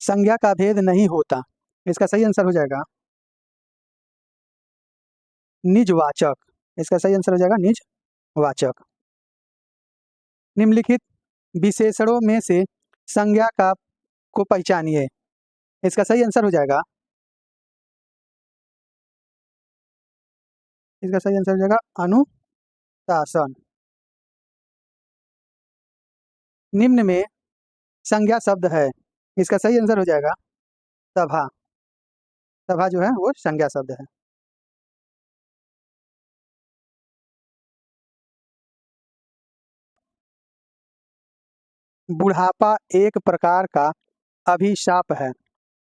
संज्ञा का भेद नहीं होता। इसका सही आंसर हो जाएगा निजवाचक। इसका सही आंसर हो जाएगा निजवाचक। निम्नलिखित विशेषणों में से संज्ञा का को पहचानिए। इसका सही आंसर हो जाएगा अनुशासन। निम्न में संज्ञा शब्द है। इसका सही आंसर हो जाएगा सभा। सभा जो है वो संज्ञा शब्द है। बुढ़ापा एक प्रकार का अभिशाप है।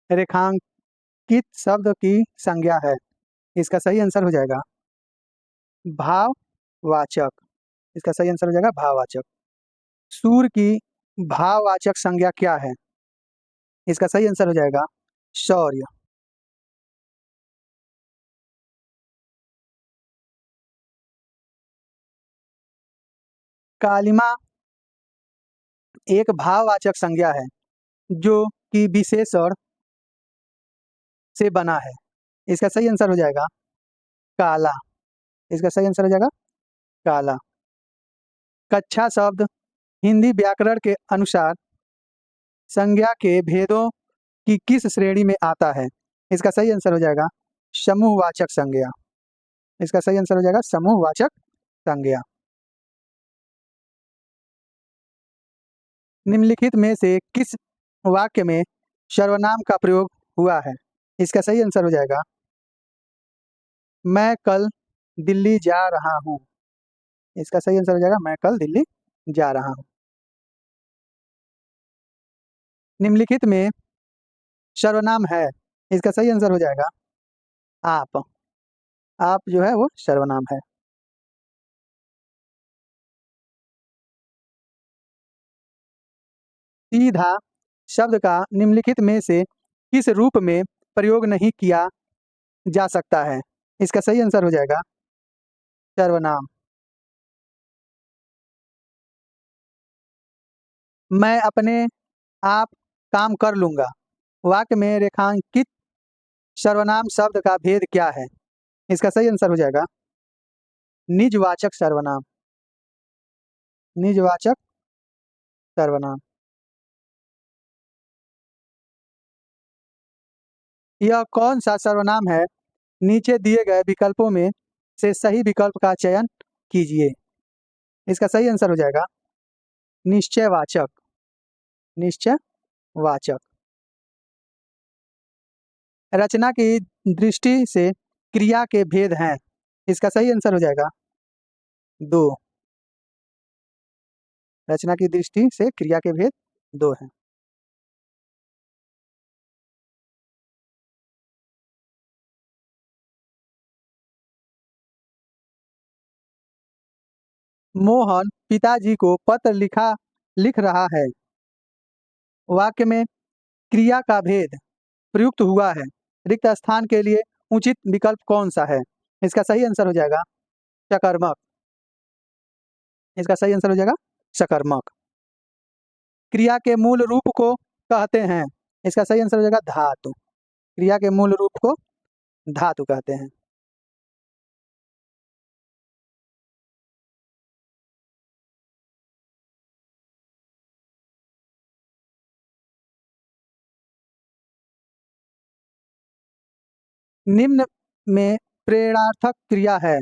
रेखांकित शब्द की संज्ञा है। इसका सही आंसर हो जाएगा भाववाचक। इसका सही आंसर हो जाएगा भाववाचक। सूर की भाववाचक संज्ञा क्या है? इसका सही आंसर हो जाएगा शौर्य। कालिमा एक भाववाचक संज्ञा है जो कि विशेषण से बना है। इसका सही आंसर हो जाएगा काला। इसका सही आंसर हो जाएगा काला। कच्छा शब्द हिंदी व्याकरण के अनुसार संज्ञा के भेदों की किस श्रेणी में आता है? इसका सही आंसर हो जाएगा समूहवाचक संज्ञा। इसका सही आंसर हो जाएगा समूहवाचक संज्ञा। निम्नलिखित में से किस वाक्य में सर्वनाम का प्रयोग हुआ है? इसका सही आंसर हो जाएगा मैं कल दिल्ली जा रहा हूँ। इसका सही आंसर हो जाएगा मैं कल दिल्ली जा रहा हूँ। निम्नलिखित में सर्वनाम है। इसका सही आंसर हो जाएगा आप। आप जो है वो सर्वनाम है। सीधा शब्द का निम्नलिखित में से किस रूप में प्रयोग नहीं किया जा सकता है? इसका सही आंसर हो जाएगा सर्वनाम। मैं अपने आप काम कर लूंगा वाक्य में रेखांकित सर्वनाम शब्द का भेद क्या है? इसका सही आंसर हो जाएगा निजवाचक सर्वनाम। निजवाचक सर्वनाम। यह कौन सा सर्वनाम है? नीचे दिए गए विकल्पों में से सही विकल्प का चयन कीजिए। इसका सही आंसर हो जाएगा निश्चयवाचक। निश्चयवाचक। रचना की दृष्टि से क्रिया के भेद हैं। इसका सही आंसर हो जाएगा दो। रचना की दृष्टि से क्रिया के भेद दो हैं। मोहन पिताजी को पत्र लिख रहा है वाक्य में क्रिया का भेद प्रयुक्त हुआ है। रिक्त स्थान के लिए उचित विकल्प कौन सा है? इसका सही आंसर हो जाएगा सकर्मक। इसका सही आंसर हो जाएगा सकर्मक। क्रिया के मूल रूप को कहते हैं। इसका सही आंसर हो जाएगा धातु। क्रिया के मूल रूप को धातु कहते हैं। निम्न में प्रेरणार्थक क्रिया है।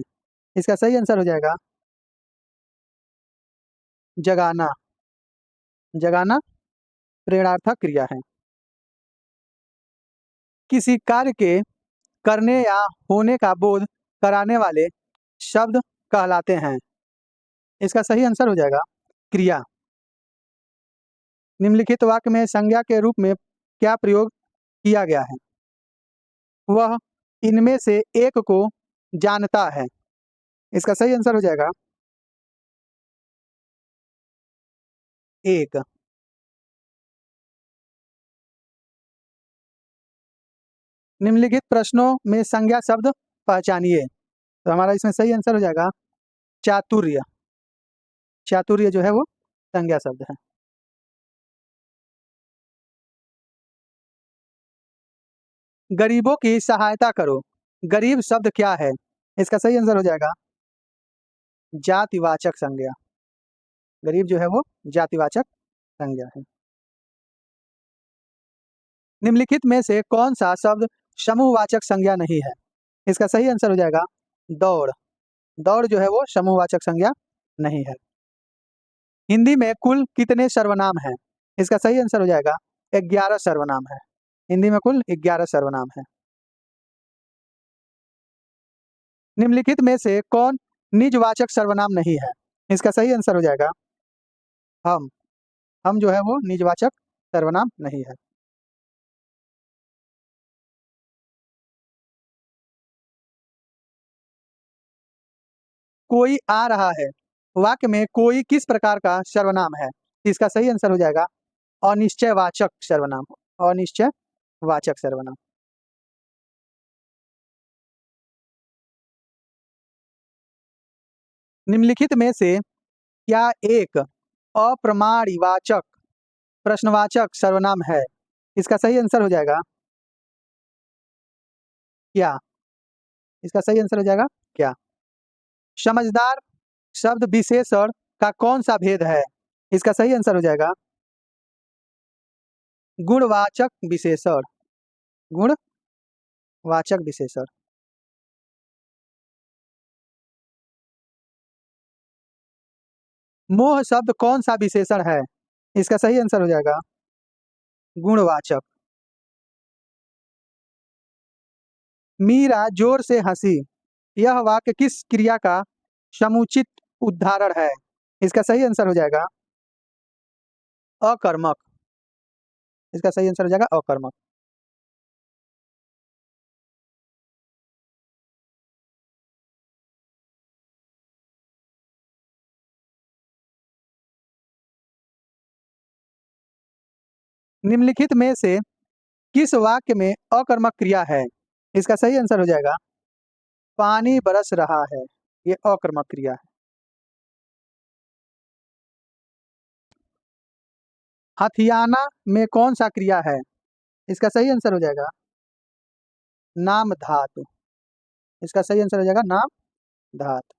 इसका सही आंसर हो जाएगा जगाना। जगाना प्रेरणार्थक क्रिया है। किसी कार्य के करने या होने का बोध कराने वाले शब्द कहलाते हैं। इसका सही आंसर हो जाएगा क्रिया। निम्नलिखित वाक्य में संज्ञा के रूप में क्या प्रयोग किया गया है? वह इनमें से एक को जानता है। इसका सही आंसर हो जाएगा एक। निम्नलिखित प्रश्नों में संज्ञा शब्द पहचानिए। तो हमारा इसमें सही आंसर हो जाएगा चातुर्य। चातुर्य जो है वो संज्ञा शब्द है। गरीबों की सहायता करो। गरीब शब्द क्या है? इसका सही आंसर हो जाएगा जातिवाचक संज्ञा। गरीब जो है वो जातिवाचक संज्ञा है। निम्नलिखित में से कौन सा शब्द समूहवाचक संज्ञा नहीं है? इसका सही आंसर हो जाएगा दौड़। दौड़ जो है वो समूहवाचक संज्ञा नहीं है। हिंदी में कुल कितने सर्वनाम हैं? इसका सही आंसर हो जाएगा 11 सर्वनाम है। हिंदी में कुल 11 सर्वनाम है। निम्नलिखित में से कौन निजवाचक सर्वनाम नहीं है? इसका सही आंसर हो जाएगा हम। हम जो है वो निजवाचक सर्वनाम नहीं है। कोई आ रहा है वाक्य में कोई किस प्रकार का सर्वनाम है? इसका सही आंसर हो जाएगा अनिश्चयवाचक सर्वनाम। अनिश्चयवाचक सर्वनाम। निम्नलिखित में से क्या एक अप्रमाणवाचक प्रश्नवाचक सर्वनाम है? इसका सही आंसर हो जाएगा क्या। इसका सही आंसर हो जाएगा क्या। समझदार शब्द विशेषण का कौन सा भेद है? इसका सही आंसर हो जाएगा गुणवाचक विशेषण। गुणवाचक विशेषण। मोह शब्द कौन सा विशेषण है? इसका सही आंसर हो जाएगा गुणवाचक। मीरा जोर से हंसी। यह वाक्य किस क्रिया का समुचित उदाहरण है? इसका सही आंसर हो जाएगा अकर्मक। इसका सही आंसर हो जाएगा अकर्मक। निम्नलिखित में से किस वाक्य में अकर्मक क्रिया है? इसका सही आंसर हो जाएगा पानी बरस रहा है। ये अकर्मक क्रिया है। हथियाना में कौन सा क्रिया है? इसका सही आंसर हो जाएगा नाम धातु। इसका सही आंसर हो जाएगा नाम धातु।